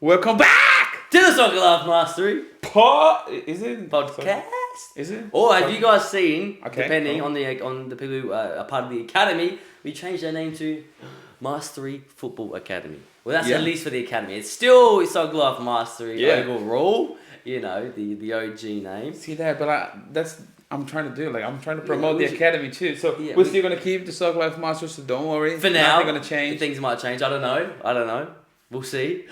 Welcome back to the Soccer Life Mastery Is it podcast. Is it? Or have you guys seen? Okay, depending on the people who are part of the academy, we changed their name to Mastery Football Academy. Well, that's at least for the academy. It's still Soccer Life Mastery overall. You know, the OG name. See that, but I'm trying to do. Like, I'm trying to promote the academy too. So we're still gonna keep the Soccer Life Masters. So don't worry. For now, nothing gonna change. Things might change. I don't know. We'll see.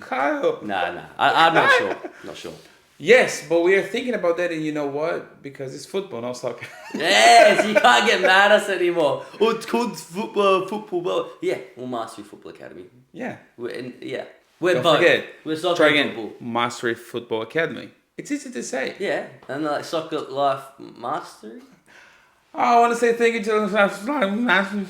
Kyle. Nah. I'm not sure. Not sure. Yes, but we are thinking about that, and you know what? Because it's football, not soccer. Yes, you can't get mad at us anymore. Oh, it's called football. Yeah, we're Mastery Football Academy. Yeah. We're Don't both. forget. We're Soccer Try again. Football. Mastery Football Academy. It's easy to say. Yeah, and like Soccer Life Mastery. I want to say thank you to the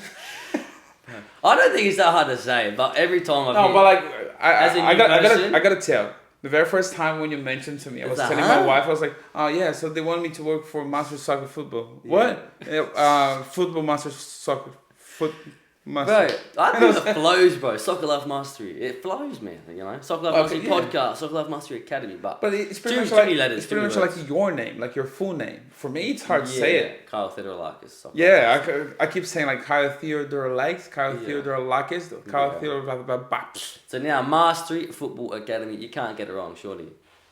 I don't think it's that hard to say, but every time I've but like I I gotta tell. The very first time when you mentioned to me, I was telling my wife, I was like, oh yeah, so they want me to work for Master Soccer Football. Yeah. What? Football Master Soccer Master. Bro, I think it flows, bro. Soccer Life Mastery. It flows, man. You know? Soccer Life Mastery Podcast, Soccer Life Mastery Academy. But it's pretty much like your name, like your full name. For me, it's hard to say it. Kyle Theodorolakis. Yeah, I keep saying like Kyle Theodorolakis, Kyle Theodorolakis, Kyle Theodorolakis. So now, Mastery Football Academy. You can't get it wrong, surely.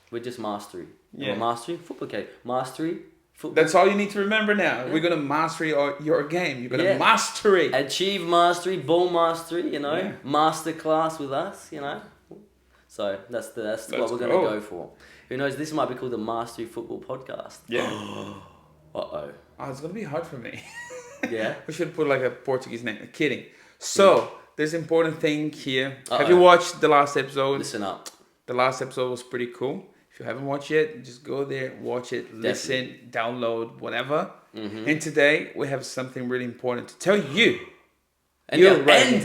We're just Mastery. Yeah. Mastery Football Academy. Mastery Football. That's all you need to remember now. Yeah. We're going to master your game. You're going to master it. Achieve mastery, ball mastery, you know. Yeah. Master class with us, you know. So that's what we're going to go for. Who knows, this might be called the Mastery Football Podcast. Yeah. Uh-oh. Oh, it's going to be hard for me. Yeah. We should put like a Portuguese name. Kidding. So, there's an important thing here. Have you watched the last episode? Listen up. The last episode was pretty cool. If you haven't watched it, just go there, watch it, listen, download, whatever. Mm-hmm. And today, we have something really important to tell you. And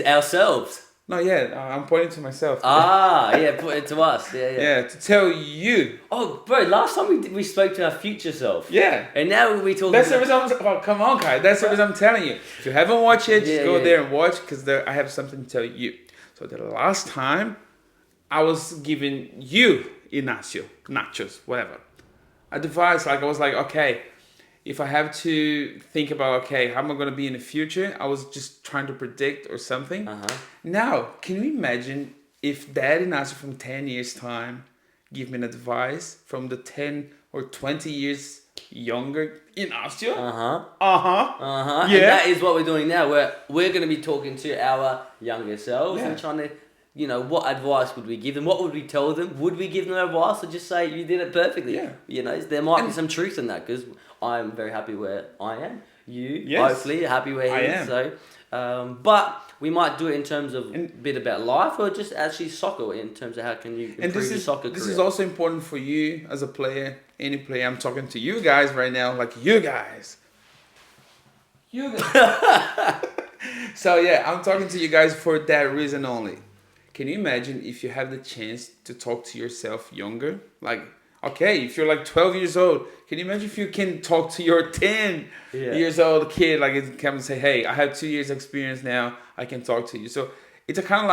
ourselves. No, I'm pointing to myself. Point it to us. Yeah, to tell you. Oh, bro, last time we spoke to our future self. Yeah. And now we talk. That's the reason come on, Kai. That's the reason I'm telling you. If you haven't watched it, just go there and watch, because I have something to tell you. So the last time, I was giving you, Nachos, whatever, advice. Like, I was like, okay, if I have to think about, how am I going to be in the future? I was just trying to predict or something. Now, can you imagine if Dad Ignacio from 10 years time give me an advice from the 10 or 20 years younger Ignacio? Yeah. And that is what we're doing now. We're going to be talking to our younger selves and trying to, what advice would we give them? What would we tell them? Would we give them advice or just say you did it perfectly? Yeah. There might be some truth in that, because I'm very happy where I am. You, hopefully, happy where he is. So, but we might do it in terms of a bit about life, or just actually soccer, in terms of how can you improve your soccer career. This is also important for you as a player, any player. I'm talking to you guys right now, like you guys. So I'm talking to you guys for that reason only. Can you imagine if you have the chance to talk to yourself younger? Like, okay, if you're like 12 years old, can you imagine if you can talk to your 10 years old kid, like, it come and say, hey, I have 2 years experience now, I can talk to you. So it's a kind of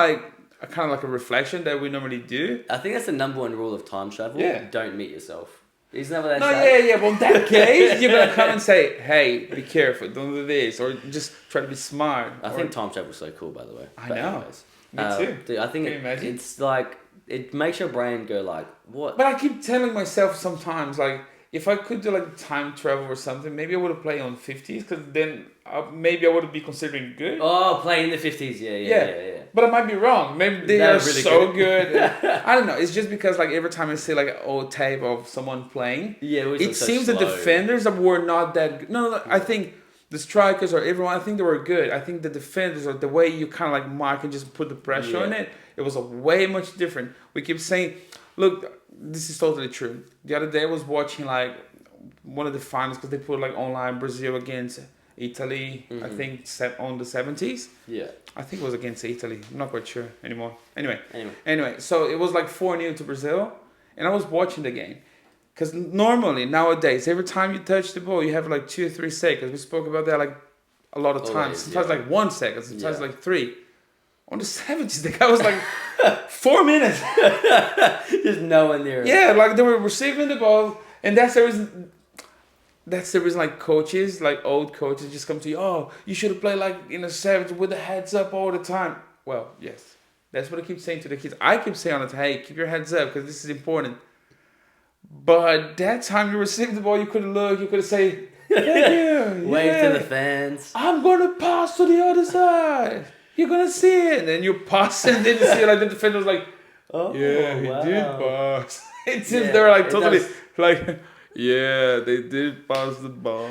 like a reflection that we normally do. I think that's the number one rule of time travel. Yeah. Don't meet yourself. Isn't that what they say? Well, in that case, you're going to come and say, hey, be careful, don't do this, or just try to be smart. I think time travel's so cool, by the way. I know. Anyways. Me too. Dude, I think it's like, it makes your brain go like, what? But I keep telling myself sometimes, like, if I could do like time travel or something, maybe I would have played on 50s, because then maybe I would be considering good. Oh, playing in the 50s, yeah. But I might be wrong. Maybe they are really so good. I don't know. It's just because like every time I see like an old tape of someone playing, it seems the defenders were not that good. No, I think the strikers or everyone, I think they were good. I think the defenders, or the way you kind of like mark and just put the pressure on it, it was a way much different. We keep saying, look, this is totally true. The other day I was watching like one of the finals, because they put like online Brazil against Italy, I think on the 70s. Yeah. I think it was against Italy. I'm not quite sure anymore. Anyway, so it was like 4-0 to Brazil, and I was watching the game. Because normally, nowadays, every time you touch the ball, you have like 2 or 3 seconds. We spoke about that like a lot of times. Sometimes like 1 second, sometimes like 3. On the 70s, the guy was like 4 minutes. Just no one near him. Yeah, like they were receiving the ball, and that's the reason. That's the reason, like coaches, like old coaches, just come to you. Oh, you should have played like in the 70s with the heads up all the time. Well, yes, that's what I keep saying to the kids. I keep saying on it, hey, keep your heads up because this is important. But that time you received the ball, you could look, you could say, thank you. Wave to the fans. I'm gonna pass to the other side. You're gonna see it. And then you pass and then you see it, like the defender was like, oh yeah, he did pass. It seems they were like totally like, yeah, they did pass the ball.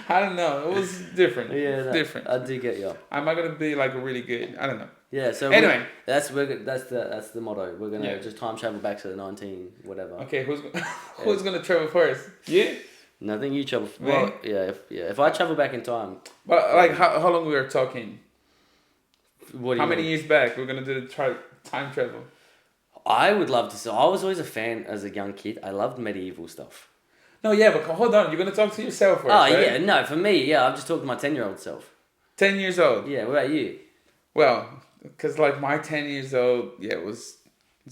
I don't know. It was different. Yeah, different. I do get you. Am I gonna be like really good? I don't know. Yeah. So anyway, that's the motto. We're gonna just time travel back to the 19 whatever. Okay, who's gonna travel first? You? No, I think you travel. Well, if I travel back in time. But like, how long we are talking? How many years back we're gonna do the time travel? I would love to. So I was always a fan as a young kid. I loved medieval stuff. No, yeah, but hold on. You're gonna talk to yourself first. Oh right? yeah, no, for me, yeah, I'm just talking to my 10-year-old self. 10 years old. Yeah. What about you? Well, because like my 10 years old, yeah, it was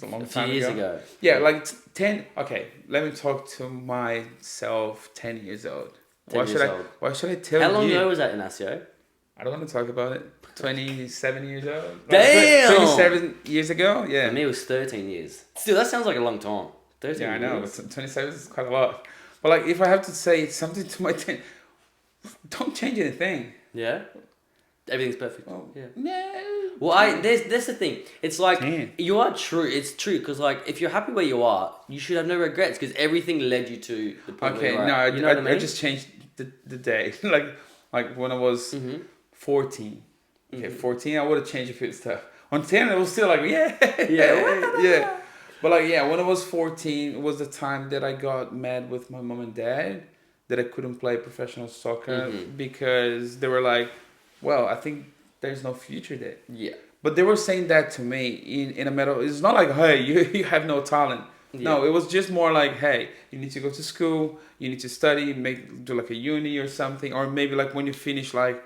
a long time ago. A few years ago. Yeah, like 10. Okay, let me talk to myself 10 years old. Why should I tell you? How long ago was that, Ignacio? I don't want to talk about it. 27 years old. Damn! 27 years ago? Yeah. For me, it was 13 years. Still, that sounds like a long time. 13 yeah, I know. years. 27 is quite a lot. But like, if I have to say something to my 10, don't change anything. Yeah? Everything's perfect. Oh, yeah. No. Well, that's the thing. It's like, you are true. It's true. Because like, if you're happy where you are, you should have no regrets. Because everything led you to the point where you're at. You know what I mean? I just changed the day. like when I was 14. Okay, 14, I would have changed a few stuff. On 10, it was still like, yeah. But like, yeah, when I was 14, it was the time that I got mad with my mom and dad that I couldn't play professional soccer because they were like, well, I think there's no future there. Yeah. But they were saying that to me in a matter. It's not like, hey, you have no talent. Yeah. No, it was just more like, hey, you need to go to school, you need to study, do like a uni or something, or maybe like when you finish like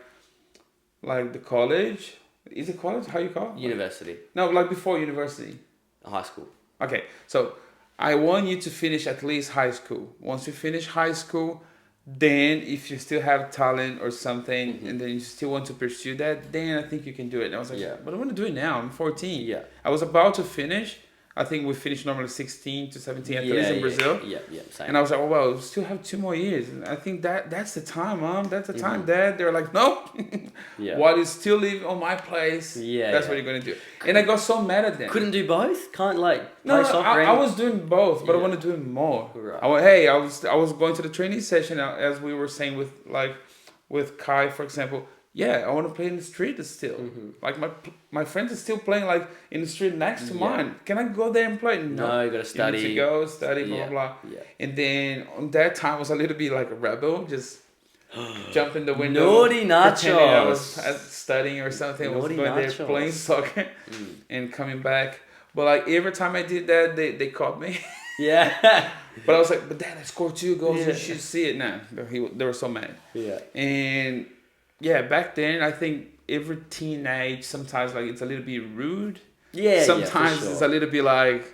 the college. Is it college? How you call it? University. No, like before university. High school. Okay, so I want you to finish at least high school. Once you finish high school, then if you still have talent or something, and then you still want to pursue that, then I think you can do it. And I was like, but I want to do it now. I'm 14. Yeah. I was about to finish. I think we finished normally 16 to 17 at least in Brazil. Yeah, same. And I was like, oh, well, we still have 2 more years. And I think that's the time, Mom. That's the time, Dad. They were like, nope. While you still live on my place, that's what you're going to do. And I got so mad at them. Couldn't do both? Can't play soccer? I was doing both, but I want to do it more. Right. I was going to the training session, as we were saying with Kai, for example. Yeah, I want to play in the street still. Like my friends are still playing like in the street next to mine. Can I go there and play? No, you gotta study. You need to go study, blah blah. Yeah. And then on that time I was a little bit like a rebel, just jump in the window. Naughty nachos. I was studying or something. I was going there playing soccer and coming back. But like every time I did that, they caught me. Yeah. But I was like, but Dad, I scored 2 goals. You should see it now. They were so mad. Yeah. And yeah, back then I think every teenage sometimes like it's a little bit rude. Yeah. Sometimes it's a little bit like,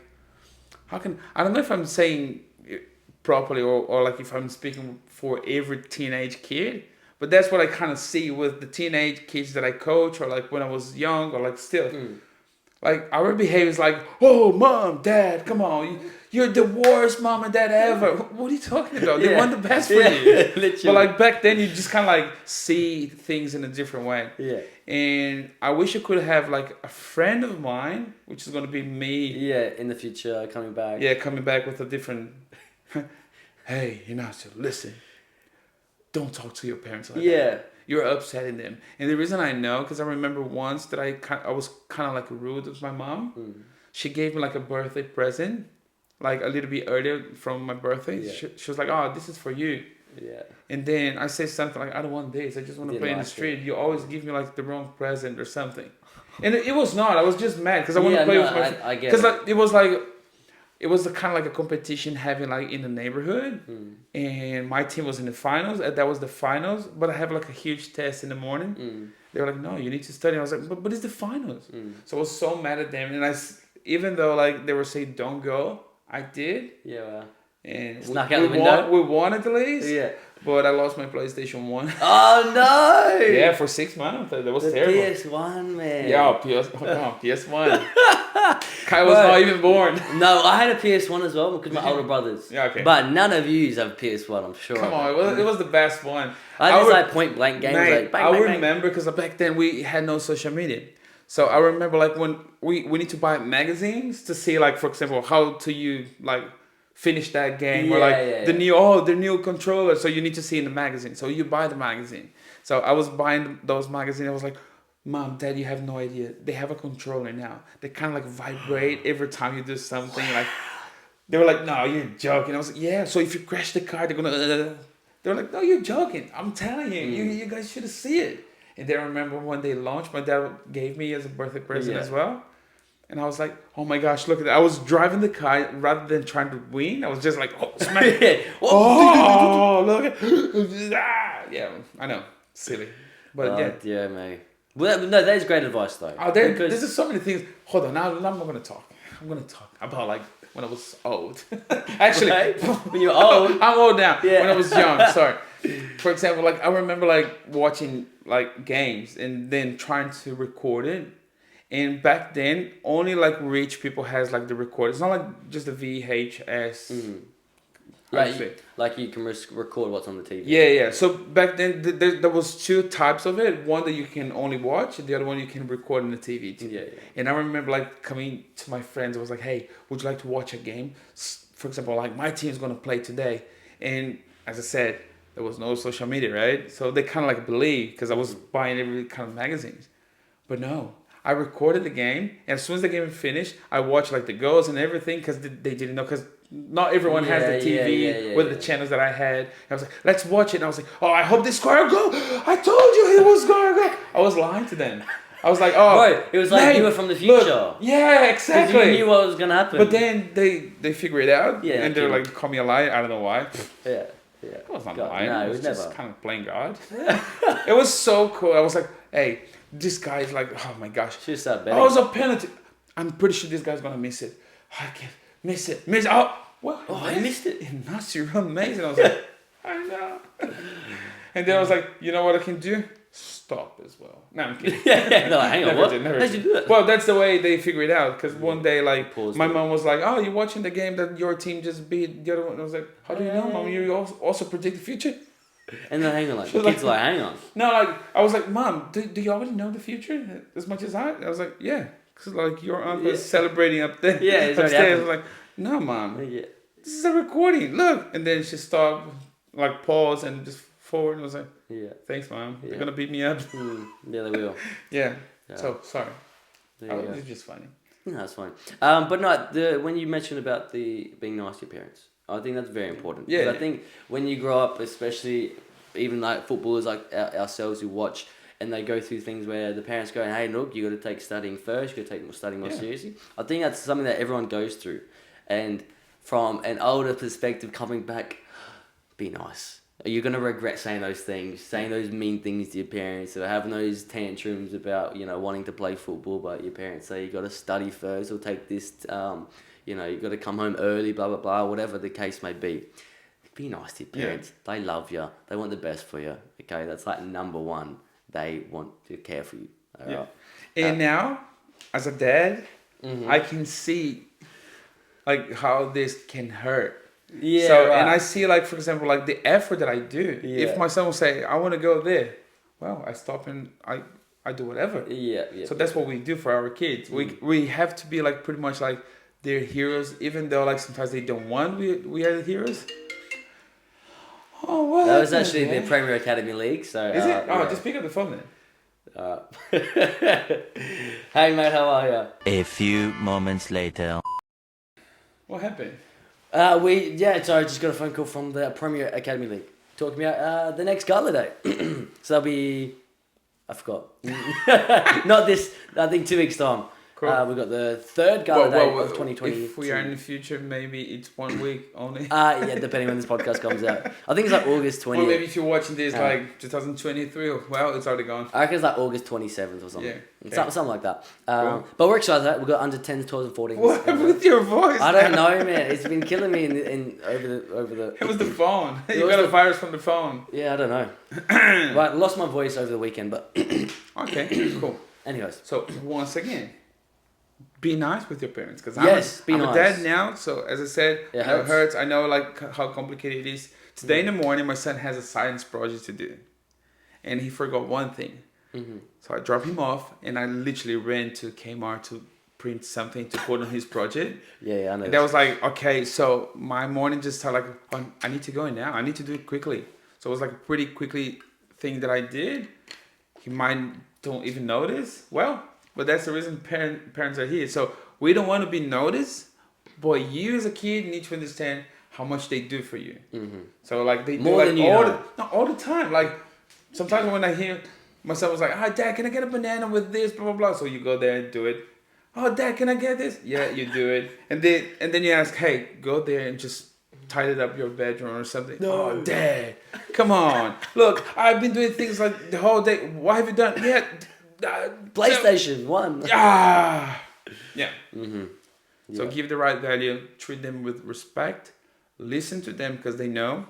I don't know if I'm saying it properly or like if I'm speaking for every teenage kid, but that's what I kind of see with the teenage kids that I coach, or like when I was young, or like still. Like our behavior is like, oh, Mom, Dad, come on, you're the worst mom and dad ever. What are you talking about? They want the best for you. Literally. But like back then, you just kind of like see things in a different way. Yeah. And I wish I could have like a friend of mine, which is gonna be me. Yeah, in the future, coming back. Yeah, coming back with a different. Hey, so listen. Don't talk to your parents like that. You're upsetting them. And the reason I know, because I remember once that I was kind of like rude with my mom. She gave me like a birthday present, like a little bit earlier from my birthday. Yeah. She was like, oh, this is for you. Yeah. And then I said something like, I don't want this. I just want to play in the street. You always give me like the wrong present or something. And it was not. I was just mad because I want to play with my friends. Because like, it was like, it was kind of like a competition having like in the neighborhood, and my team was in the finals, and that was the finals. But I have like a huge test in the morning. They were like, "No, you need to study." I was like, "But it's the finals." So I was so mad at them, and even though like they were saying don't go, I did. Yeah. And snuck out the window. We won at least. Yeah. But I lost my PlayStation 1. Oh no! Yeah, for 6 months. That was terrible. PS1, man. Yeah, PS1. Kai was not even born. No, I had a PS1 as well because my older brothers. Yeah, okay. But none of you have a PS1, I'm sure. Come on, it was the best one. I just like point blank games. Mate, like, bang, I remember because back then we had no social media. So I remember like when we need to buy magazines to see like, for example, how to you like finish that game or like the new controller. So you need to see in the magazine. So you buy the magazine. So I was buying those magazines. I was like, Mom, Dad, you have no idea. They have a controller now. They kind of like vibrate every time you do something. Like they were like, no, you're joking. I was like, yeah. So if you crash the car, they're gonna. They were like, no, you're joking. I'm telling you, you guys should see it. And then I remember when they launched, my dad gave me as a birthday present as well. And I was like, oh my gosh, look at that. I was driving the car rather than trying to win. I was just like, oh, smack it. Oh, look at Yeah, I know. Silly. But yeah, mate. Well, no, that is great advice, though. Oh, there's just so many things. Hold on, now I'm not going to talk. I'm going to talk about, like, when I was old. Actually, when you were old? I'm old now. Yeah. When I was young, sorry. For example, like, I remember, like, watching, like, games and then trying to record it. And back then, only like rich people has like the recorder. It's not like just the VHS. Like you can record what's on the TV. Yeah. So back then, there was 2 types of it. One that you can only watch, and the other one you can record on the TV too. Yeah. And I remember like coming to my friends. I was like, "Hey, would you like to watch a game? For example, like my team's gonna play today." And as I said, there was no social media, right? So they kind of like believed because I was buying every kind of magazines, but no. I recorded the game, and as soon as the game finished, I watched like the goals and everything because they didn't know, because not everyone has the TV with the channels that I had. And I was like, let's watch it. And I was like, oh, I hope they score a goal. I told you he was going to go. I was lying to them. I was like, oh. Bro, it was like you were from the future. Look, yeah, exactly. Because you knew what was going to happen. But then they figured it out, and they're like, call me a liar. I don't know why. Yeah. It was not lying. No, it was just never. kind of playing God. It was so cool. I was like, hey, this guy's like, oh my gosh. That oh, it's a penalty. I'm pretty sure this guy's going to miss it. I can't miss it. Oh, what? Oh, I missed it. That's amazing. I was like, I know. And then I was like, you know what I can do? Stop as well. No, I'm kidding. No, hang on. Never did. How'd you do it? Well, that's the way they figured it out. Because one day, like, my mom was like, oh, you're watching the game that your team just beat the other one. I was like, how do you know, Mom? You also predict the future? And then hang on, like, the kids like, hang on. No, like, I was like, Mom, do you already know the future as much as I was like, yeah. Because, like, your aunt was celebrating up there. Yeah, it's upstairs. I was like, no, Mom. Yeah. This is a recording. Look. And then she stopped, like, paused and just forward. And I was like, thanks, Mom. They're going to beat me up. Yeah, they will. Yeah. So, sorry. It's just funny. No, that's fine. But no, when you mentioned about being nice to your parents, I think that's very important. Yeah. I think when you grow up, especially even like footballers like ourselves who watch, and they go through things where the parents go, hey, look, you got to take studying first, you got to take studying more seriously. I think that's something that everyone goes through. And from an older perspective, coming back, be nice. You're going to regret saying those things, saying those mean things to your parents, or having those tantrums about, wanting to play football, but your parents say you got to study first, or take this, you got to come home early, blah, blah, blah, whatever the case may be. Be nice to your parents. Yeah. They love you. They want the best for you. Okay, that's like number one. They want to care for you. All right? And now, as a dad, I can see like how this can hurt. Yeah. So and I see, like, for example, like the effort that I do. Yeah. If my son will say, I want to go there, well, I stop and I do whatever. Yeah. So that's what we do for our kids. We have to be like pretty much like their heroes, even though like sometimes they don't want we are the heroes. Oh, what? That was actually the Premier Academy League. So is it? Oh, just pick up the phone then. Hey mate, how are you? A few moments later. What happened? Sorry, just got a phone call from the Premier Academy League talking about the next gala day. So that'll be, I forgot. Not this. I think 2 weeks time. Cool. We've got the third Gala Day of 2020. If we are in the future, maybe it's 1 week only. Yeah, depending when this podcast comes out. I think it's like August 20th. Or maybe if you're watching this like 2023, well, it's already gone. I reckon it's like August 27th or something. Yeah. Okay. Something like that. Cool. But we're excited that we've got under 10s, 12s and 14s. What with your voice? I don't know, man. It's been killing me in over the. It was the phone. You got a virus from the phone. Yeah, I don't know. Right, lost my voice over the weekend, but. Okay, cool. Anyways. So once again, be nice with your parents, because I'm a dad now. So as I said, it hurts. I know like how complicated it is. Today in the morning, my son has a science project to do, and he forgot one thing. Mm-hmm. So I dropped him off, and I literally ran to Kmart to print something to put on his project. Yeah, I know. And that was like, okay, so my morning just started like, I need to go in now. I need to do it quickly. So it was like a pretty quickly thing that I did. He might don't even notice. Well, but that's the reason parents are here. So we don't want to be noticed, but you as a kid need to understand how much they do for you. Mm-hmm. So like they do more like than you all the time. Like sometimes when I hear my son was like, "Hi, Dad, can I get a banana with this?" Blah blah blah. So you go there and do it. "Oh, Dad, can I get this?" Yeah, you do it, and then you ask, "Hey, go there and just tidy up your bedroom or something." No. "Oh, Dad, come on! Look, I've been doing things like the whole day. What have you done?" "Yeah, PlayStation 1. Yeah. Mm-hmm. So give the right value. Treat them with respect. Listen to them because they know.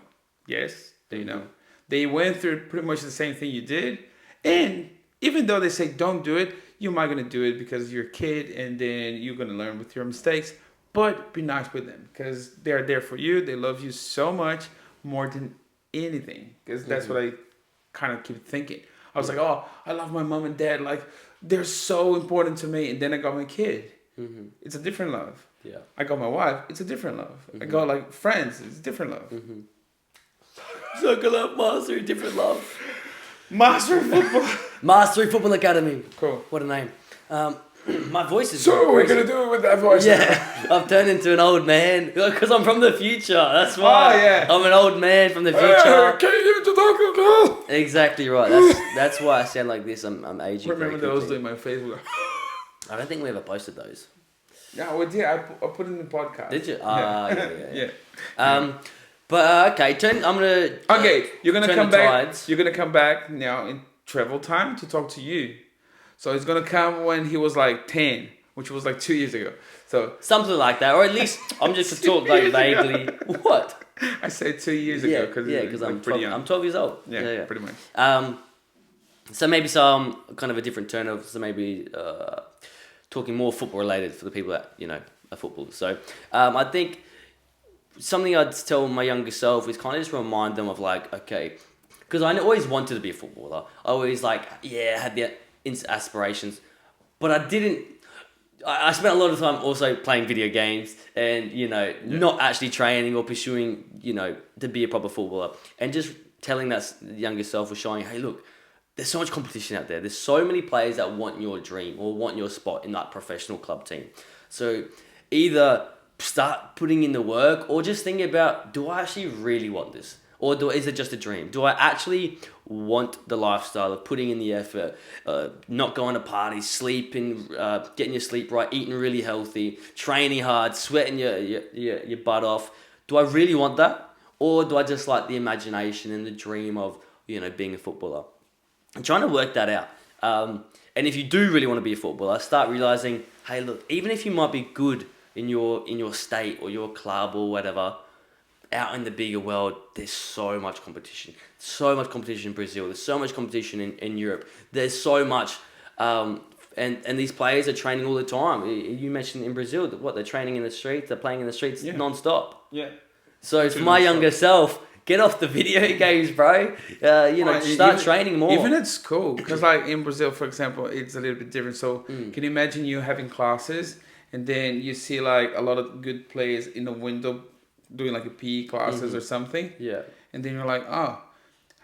Yes, they know. They went through pretty much the same thing you did. And even though they say don't do it, you might going to do it because you're a kid and then you're going to learn with your mistakes. But be nice with them because they're there for you. They love you so much more than anything. Because that's what I kind of keep thinking. I was like, oh, I love my mom and dad. Like, they're so important to me. And then I got my kid. Mm-hmm. It's a different love. Yeah. I got my wife. It's a different love. Mm-hmm. I got like friends. It's a different love. Mm-hmm. Circle Love Mastery, different love. Mastery Football. Mastery Football Academy. Cool. What a name. My voice is so we're going to do it with that voice. Yeah. I've turned into an old man because I'm from the future. That's why. Oh, yeah. I'm an old man from the future. Exactly right. That's why I sound like this. I'm aging. Remember those doing my Facebook? I don't think we ever posted those. Yeah, we did. I put it in the podcast. Did you? Yeah. But okay, you're gonna come back. Tides. You're gonna come back now in travel time to talk to you. So he's gonna come when he was like 10, which was like 2 years ago. So something like that, or at least I'm just to talk like vaguely. What? I said 2 years ago because I'm like pretty young. I'm 12 years old. Yeah, pretty much. So maybe some kind of a different turn of maybe talking more football related for the people that are footballers. So I think something I'd tell my younger self is kind of just remind them of like, okay, because I always wanted to be a footballer. I always had the aspirations, but I didn't. I spent a lot of time also playing video games and not actually training or pursuing to be a proper footballer, and just telling that younger self or showing, hey, look. There's so much competition out there. There's so many players that want your dream or want your spot in that professional club team. So either start putting in the work or just think about, do I actually really want this? Or is it just a dream? Do I actually want the lifestyle of putting in the effort, not going to parties, sleeping, getting your sleep right, eating really healthy, training hard, sweating your butt off? Do I really want that? Or do I just like the imagination and the dream of, being a footballer? I'm trying to work that out. And if you do really want to be a footballer, start realizing, hey, look, even if you might be good in your state or your club or whatever, out in the bigger world, there's so much competition. So much competition in Brazil. There's so much competition in Europe. There's so much. And these players are training all the time. You mentioned in Brazil, they're training in the streets. They're playing in the streets non-stop. Yeah. So for my younger self, get off the video games, bro. Start training more. Even at school, because like in Brazil, for example, it's a little bit different. So can you imagine you having classes and then you see like a lot of good players in the window doing like a PE classes or something? Yeah. And then you're like, oh,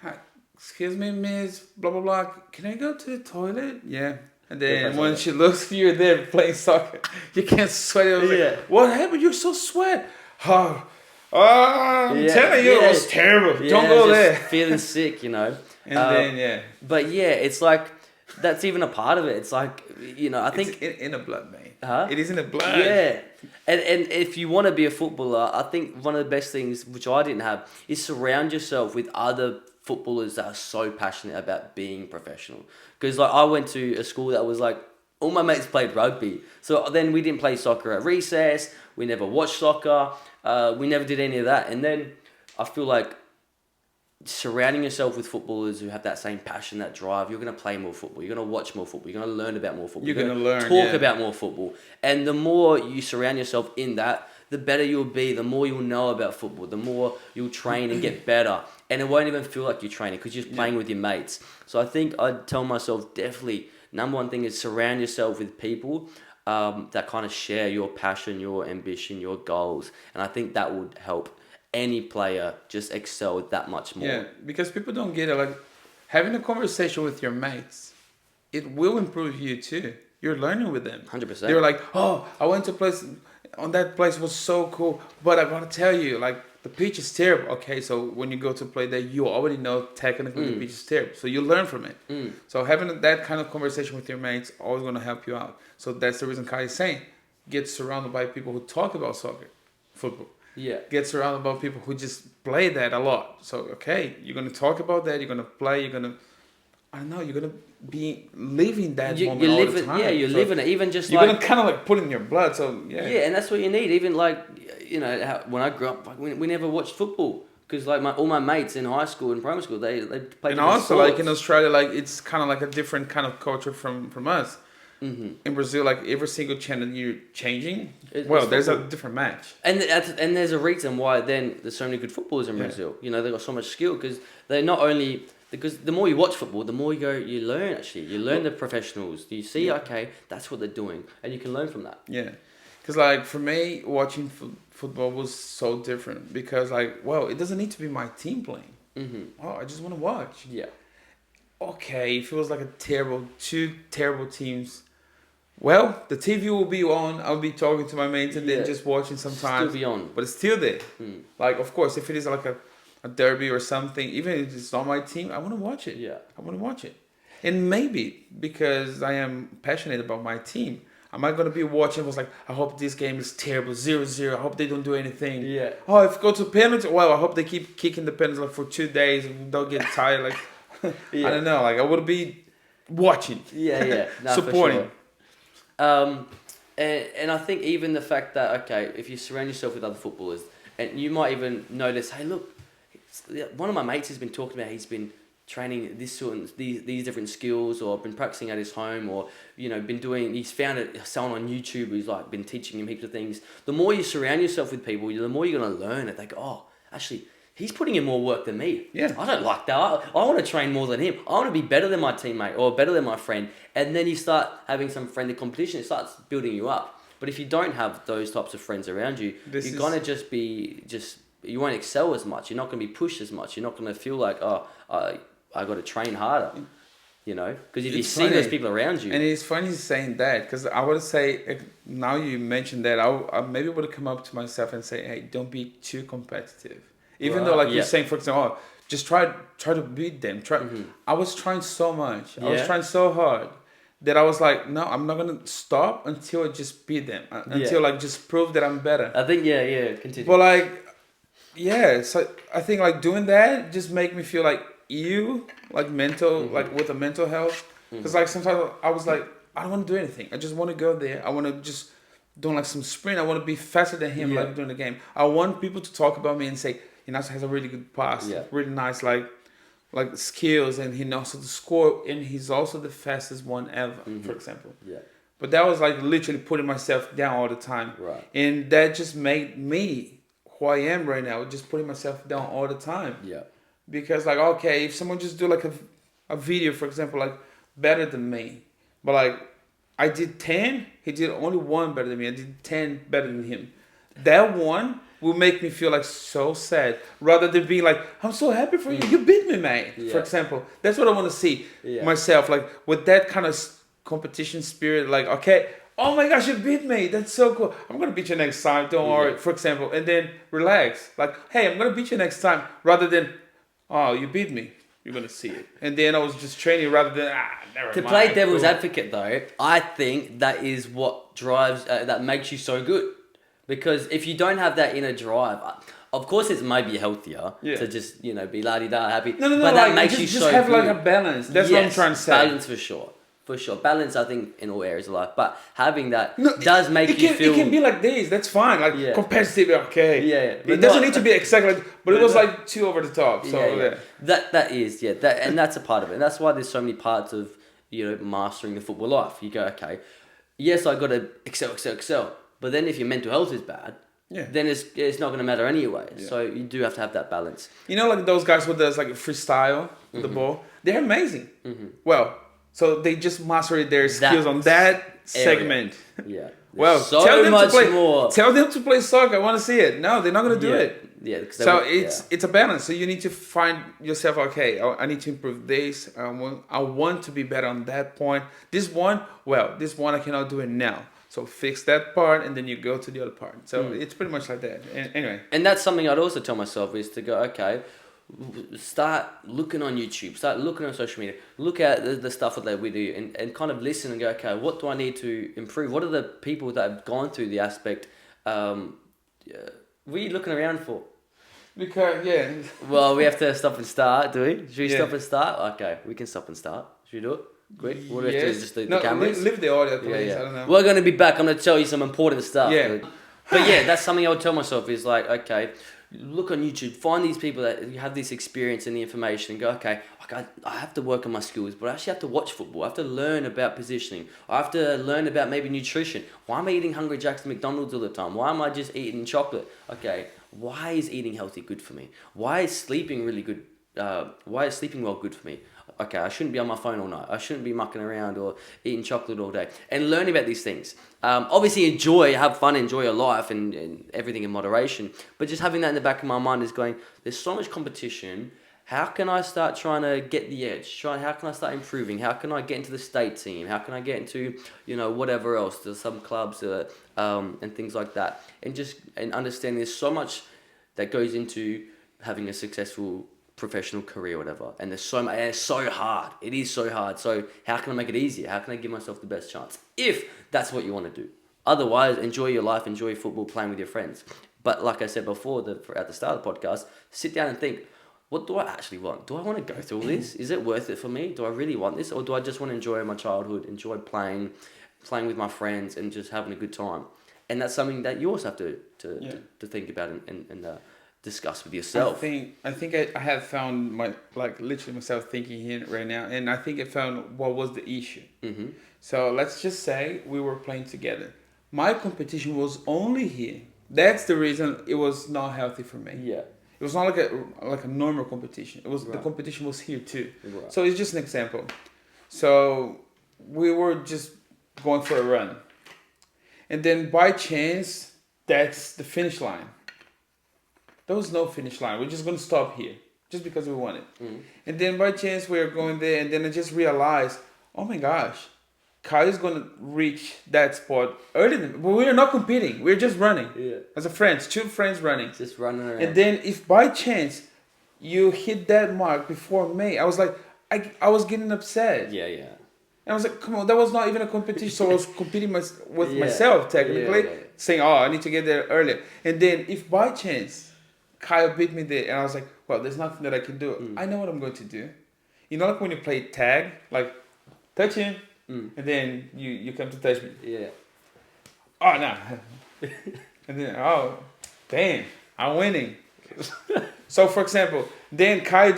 hi, excuse me, miss, blah, blah, blah. Can I go to the toilet? Yeah. And then when she looks, you're there playing soccer. You can't sweat. I was like, what happened? You're so sweat. Oh. I'm telling you, it was terrible. Don't go there. Feeling sick, And then, But yeah, it's like that's even a part of it. It's like, I think... It's in the blood, mate. Huh? It is in the blood. Yeah. And if you want to be a footballer, I think one of the best things, which I didn't have, is surround yourself with other footballers that are so passionate about being professional. Because I went to a school that was like, all my mates played rugby. So then we didn't play soccer at recess. We never watched soccer. We never did any of that. And then I feel like surrounding yourself with footballers who have that same passion, that drive, you're going to play more football. You're going to watch more football. You're going to learn about more football. You're going to learn, talk about more football. And the more you surround yourself in that, the better you'll be, the more you'll know about football, the more you'll train and get better. And it won't even feel like you're training because you're just playing with your mates. So I think I'd tell myself definitely, number one thing is surround yourself with people that kind of share your passion, your ambition, your goals. And I think that would help any player just excel that much more. Yeah, because people don't get it. Like, having a conversation with your mates, it will improve you too. You're learning with them. 100%. They're like, oh, I went to a place, on that place was so cool, but I gotta tell you, like, the pitch is terrible. Okay, so when you go to play there, you already know technically the pitch is terrible. So you learn from it. So having that kind of conversation with your mates always gonna help you out. So that's the reason Kai is saying, get surrounded by people who talk about soccer, football. Yeah. Get surrounded by people who just play that a lot. So, okay, you're going to talk about that. You're going to play. You're going to, I don't know, you're going to be living that moment all the time. Yeah, you're living it. Even just you're going to kind of like put it in your blood. So, yeah. Yeah, and that's what you need. Even like, when I grew up, like, we never watched football. Because like all my mates in high school and primary school, they played And also sports. like in Australia, like it's kind of like a different kind of culture from us. Mm-hmm. In Brazil, like every single channel you're changing, it's there's football. a different match. And there's a reason why then there's so many good footballers in Brazil. They've got so much skill because they're not only... Because the more you watch football, the more you learn actually. You learn the professionals. You see, okay, that's what they're doing. And you can learn from that. Yeah. Because like for me, watching football was so different. Because like, it doesn't need to be my team playing. Mm-hmm. I just want to watch. Yeah. Okay, if it was like two terrible teams... Well, the TV will be on. I'll be talking to my mates and then just watching sometimes. Still be on. But it's still there. Like, of course, if it is like a derby or something, even if it's not my team, I want to watch it. Yeah. I want to watch it. And maybe because I am passionate about my team, am I going to be watching? Was like, I hope this game is terrible, 0-0. I hope they don't do anything. Yeah. Oh, if it go to penalty, I hope they keep kicking the penalty like for 2 days and don't get tired. Like, I don't know. Like, I would be watching. Yeah. No, supporting. For sure. And I think even the fact that, okay, if you surround yourself with other footballers, and you might even notice, hey, look, one of my mates has been talking about, he's been training these different skills, or been practicing at his home, or he's found someone on YouTube who's like been teaching him heaps of things. The more you surround yourself with people, the more you're gonna learn it. They go, oh, actually, he's putting in more work than me. Yeah. I don't like that. I want to train more than him. I want to be better than my teammate or better than my friend. And then you start having some friendly competition. It starts building you up. But if you don't have those types of friends around you, you're going to you won't excel as much. You're not going to be pushed as much. You're not going to feel like, I got to train harder. Because if you see those people around you. And it's funny saying that, because I would say, now you mentioned that, I maybe would have come up to myself and say, hey, don't be too competitive. Even though, like you're saying, for example, just try to beat them. I was trying so much. I was trying so hard that I was like, no, I'm not going to stop until I just beat them. Until, like, just prove that I'm better. I think, continue. But, like, so I think, like, doing that just make me feel like mental, like, with the mental health. Because, like, sometimes I was like, I don't want to do anything. I just want to go there. I want to just do, like, some sprint. I want to be faster than him, like, during the game. I want people to talk about me and say, he also has a really good pass, really nice like skills, and he knows how to score, and he's also the fastest one ever, for example. Yeah. But that was like literally putting myself down all the time, right? And that just made me who I am right now, just putting myself down all the time. Yeah. Because like, okay, if someone just do like a video, for example, like better than me, but like I did 10, he did only 1 better than me. I did 10 better than him. That one will make me feel like so sad, rather than being like, I'm so happy for you. You beat me, mate. Yeah. For example, that's what I want to see myself, like with that kind of competition spirit. Like, okay, oh my gosh, you beat me. That's so cool. I'm gonna beat you next time. Don't worry. For example, and then relax. Like, hey, I'm gonna beat you next time, rather than, oh, you beat me. You're gonna see it. And then I was just training rather than never to mind. play devil's advocate though. I think that is what drives that makes you so good, because if you don't have that inner drive, of course it's maybe healthier to just be la-di-da happy. No, but that like, makes you just so have good. like a balance. That's what I'm trying to say. Balance for sure. For sure. Balance, I think, in all areas of life. But having that does make you feel... It can be like this. That's fine. Like, competitive, okay. Yeah. It doesn't need to be exactly like... But it was like too over the top. So, That is, and that's a part of it. And that's why there's so many parts of, mastering the football life. You go, okay, yes, I got to excel. But then if your mental health is bad, then it's not going to matter anyway. Yeah. So you do have to have that balance. Like those guys with the like freestyle with the ball? They're amazing. Mm-hmm. Well... So they just mastered their skills on that segment. Yeah. Well, so tell them much to play, more. Tell them to play soccer. I want to see it. No, they're not going to do it. Yeah. So it's a balance. So you need to find yourself. Okay, I need to improve this. I want to be better on that point. This one I cannot do it now. So fix that part, and then you go to the other part. So it's pretty much like that. Anyway. And that's something I'd also tell myself is to go, okay, start looking on YouTube, start looking on social media, look at the stuff that we do and kind of listen and go, okay, what do I need to improve? What are the people that have gone through the aspect? What are you looking around for? Because, Well, we have to stop and start, do we? Should we stop and start? Okay, we can stop and start. Should we do it? Quick. What do we have to do? Just the cameras? Leave the audio, please. I don't know. We're going to be back. I'm going to tell you some important stuff. Yeah. But that's something I would tell myself is like, okay, look on YouTube, find these people that have this experience and the information and go, okay, I have to work on my skills, but I actually have to watch football. I have to learn about positioning. I have to learn about maybe nutrition. Why am I eating Hungry Jack's and McDonald's all the time? Why am I just eating chocolate? Okay, why is eating healthy good for me? Why is sleeping really good? Why is sleeping well good for me? Okay, I shouldn't be on my phone all night. I shouldn't be mucking around or eating chocolate all day. And learning about these things. Obviously have fun, enjoy your life and everything in moderation. But just having that in the back of my mind is going, there's so much competition. How can I start trying to get the edge? How can I start improving? How can I get into the state team? How can I get into, whatever else? There's some clubs and things like that. And understanding there's so much that goes into having a successful professional career or whatever, and there's so much, and it's so hard. It is so hard. So how can I make it easier? How can I give myself the best chance? If that's what you want to do. Otherwise, enjoy your life, enjoy football, playing with your friends. But like I said before, at the start of the podcast, sit down and think, what do I actually want? Do I want to go through all this? Is it worth it for me? Do I really want this? Or do I just want to enjoy my childhood, enjoy playing with my friends and just having a good time? And that's something that you also have to think about and discuss with yourself. I think I have found literally myself thinking here right now, and I think I found what was the issue. Mm-hmm. So let's just say we were playing together. My competition was only here. That's the reason it was not healthy for me. Yeah. It was not like a normal competition. It was the competition was here too. Right. So it's just an example. So we were just going for a run, and then by chance that's the finish line. There was no finish line. We're just going to stop here just because we want it. Mm. And then by chance we were going there, and then I just realized, oh my gosh, Kyle is going to reach that spot earlier than me. But we're not competing. We're just running. Yeah. As a friends, two friends running. Just running around. And then if by chance you hit that mark before me, I was like, I was getting upset. Yeah. And I was like, come on, that was not even a competition. So I was competing with myself, technically, saying, oh, I need to get there earlier. And then if by chance Kyle beat me there, and I was like, well, there's nothing that I can do. I know what I'm going to do. Like when you play tag, like, touch him, and then you come to touch me. Yeah. Oh, no. And then, oh, damn, I'm winning. So, for example, then Kyle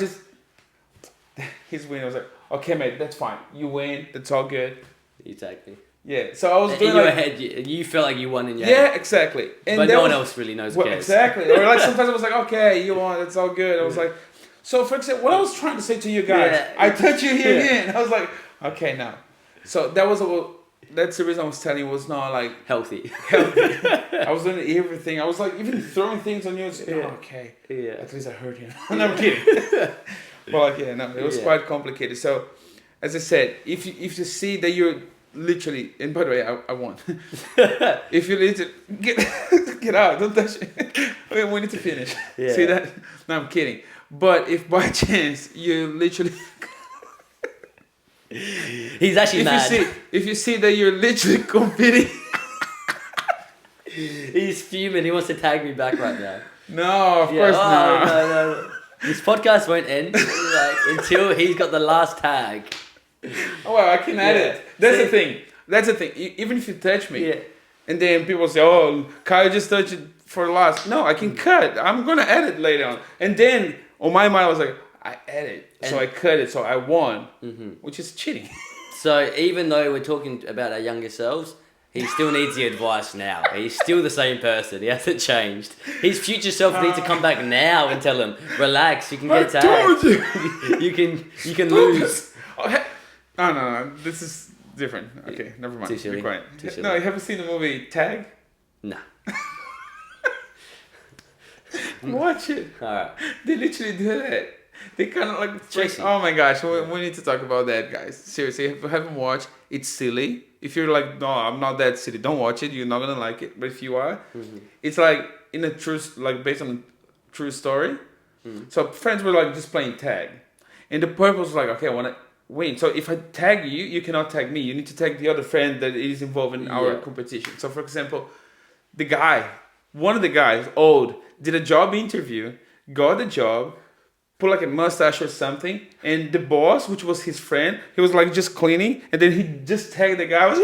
he's winning. I was like, okay, mate, that's fine. You win. That's all good. You tagged me. Yeah, so I was doing in your head, you felt like you won in your head. Yeah, exactly. And but no one else really knows. Cares. Exactly. Or like sometimes I was like, okay, you won, that's all good. I was like, so for example, what I was trying to say to you guys, I touch you here again. I was like, okay, now. So that's the reason I was telling you it was not like healthy. I was doing everything. I was like even throwing things on you. Okay. Yeah. At least I heard him. No, I'm kidding. But it was quite complicated. So as I said, if you see that you're literally, and by the way, I won. If you need to get out, don't touch it. We need to finish. Yeah. See that? No, I'm kidding. But if by chance you literally... He's actually mad. If you see that you're literally competing... He's fuming. He wants to tag me back right now. No, of course not. No. This podcast won't end until he's got the last tag. Oh, well, I can edit. That's the thing. Even if you touch me, and then people say, "Oh, Kyle just touched it for last." No, I can cut. I'm gonna edit later on. And then on my mind, I was like, I edit, so I cut it, so I won, which is cheating. So even though we're talking about our younger selves, he still needs the advice now. He's still the same person. He hasn't changed. His future self needs to come back now and tell him, relax, you can get tagged. I told you can lose. No. This is different. Okay, never mind. Too silly. Be quiet. No, you haven't seen the movie Tag? Nah. Watch it. Alright. They literally do that. They kind of oh my gosh, we need to talk about that, guys. Seriously, if you haven't watched, it's silly. If you're like, no, I'm not that silly, don't watch it. You're not gonna like it. But if you are, it's like in a true, based on a true story. So friends were like just playing tag, and the purpose was like, okay, I want to win. So if I tag you, you cannot tag me. You need to tag the other friend that is involved in our competition. So for example, one of the guys, old, did a job interview, got the job, put like a mustache or something, and the boss, which was his friend, he was like just cleaning, and then he just tagged the guy. I was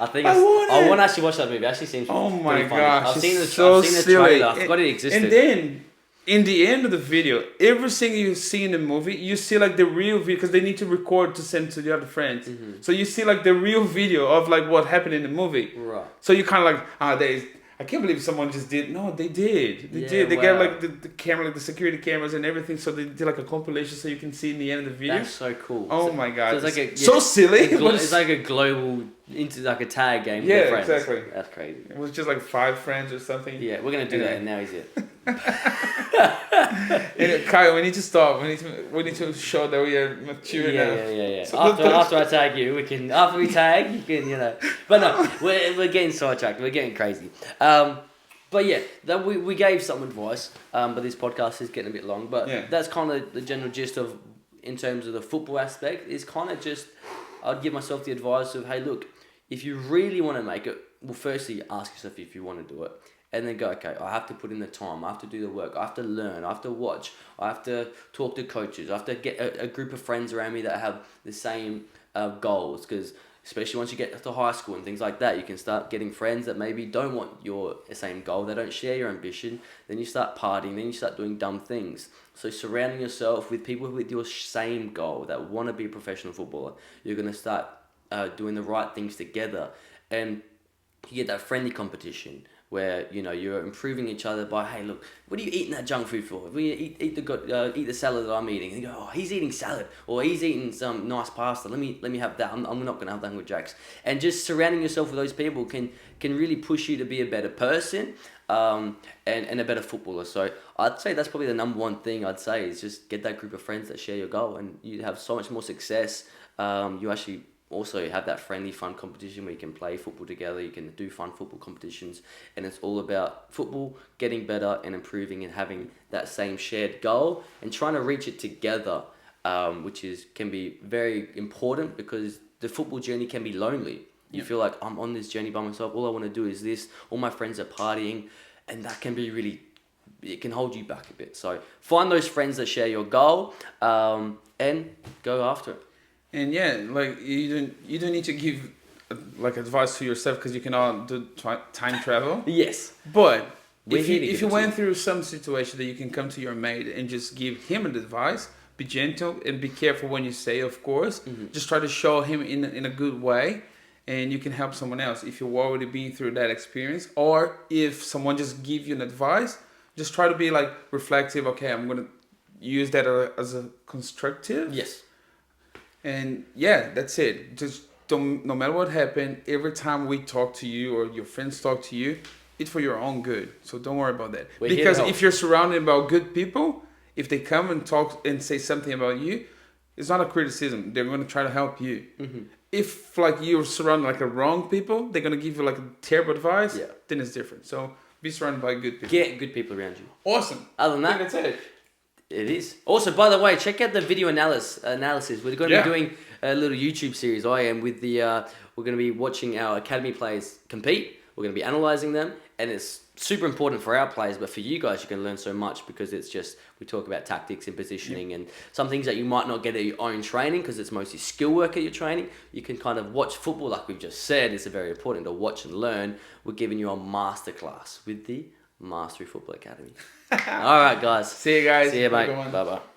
I want to actually watch that movie. It actually seems pretty funny. I've seen the trailer. I forgot it existed. And then in the end of the video, everything you see in the movie, you see like the real video, because they need to record to send to the other friends. So you see like the real video of like what happened in the movie. Right. So you kind of like, I can't believe someone just did. No, they did. They did. They got like the camera, like the security cameras and everything. So they did like a compilation so you can see in the end of the video. That's so cool. Oh my god! So it's like so silly. It's like a global into like a tag game. Yeah, with friends. Exactly. That's crazy. It was just like 5 friends or something. Yeah, we're gonna do that, and now he's it. And Kyle, we need to stop. We need to show that we are mature enough. Yeah. So after I tag you, we can. After we tag, you can. But no, we're getting sidetracked. We're getting crazy. But yeah, that we gave some advice. But this podcast is getting a bit long. But that's kind of the general gist of, in terms of the football aspect, is kind of just, I'd give myself the advice of, hey, look, if you really want to make it, well, firstly, ask yourself if you want to do it. And then go, okay, I have to put in the time, I have to do the work, I have to learn, I have to watch, I have to talk to coaches, I have to get a group of friends around me that have the same goals, because especially once you get to high school and things like that, you can start getting friends that maybe don't want your same goal, they don't share your ambition, then you start partying, then you start doing dumb things. So surrounding yourself with people with your same goal that want to be a professional footballer, you're going to start doing the right things together, and you get that friendly competition where you're improving each other by, hey, look, what are you eating that junk food for? We eat the salad that I'm eating, and you go, oh, he's eating salad, or he's eating some nice pasta. Let me have that. I'm not gonna have that with Jack's. And just surrounding yourself with those people can really push you to be a better person, and a better footballer. So I'd say that's probably the number one thing I'd say, is just get that group of friends that share your goal, and you have so much more success. You actually also have that friendly, fun competition where you can play football together, you can do fun football competitions, and it's all about football, getting better and improving and having that same shared goal and trying to reach it together, which can be very important, because the football journey can be lonely. You feel like, I'm on this journey by myself, all I want to do is this, all my friends are partying, and that can be really, it can hold you back a bit. So find those friends that share your goal, and go after it. And like you don't need to give like advice to yourself, because you cannot do time travel. Yes. But if you went through some situation that you can come to your mate and just give him an advice, be gentle and be careful when you say, of course. Just try to show him in a good way, and you can help someone else if you're already been through that experience. Or if someone just give you an advice, just try to be like reflective. Okay, I'm gonna use that as a constructive. Yes. And that's it. Just don't, no matter what happened, every time we talk to you or your friends talk to you, it's for your own good. So don't worry about that. Because if you're surrounded by good people, if they come and talk and say something about you, it's not a criticism. They're going to try to help you. If like you're surrounded like a wrong people, they're going to give you like a terrible advice, then it's different. So be surrounded by good people. Get good people around you. Awesome. Other than that, I think that's it. It is. Also, by the way, check out the video analysis. We're going to be doing a little YouTube series. I am with the. We're going to be watching our academy players compete. We're going to be analysing them, and it's super important for our players, but for you guys, you can learn so much because it's just, we talk about tactics and positioning and some things that you might not get at your own training because it's mostly skill work at your training. You can kind of watch football, like we've just said. It's very important to watch and learn. We're giving you a masterclass with the Mastery Football Academy. All right, guys. See you guys. See you, mate. Bye-bye.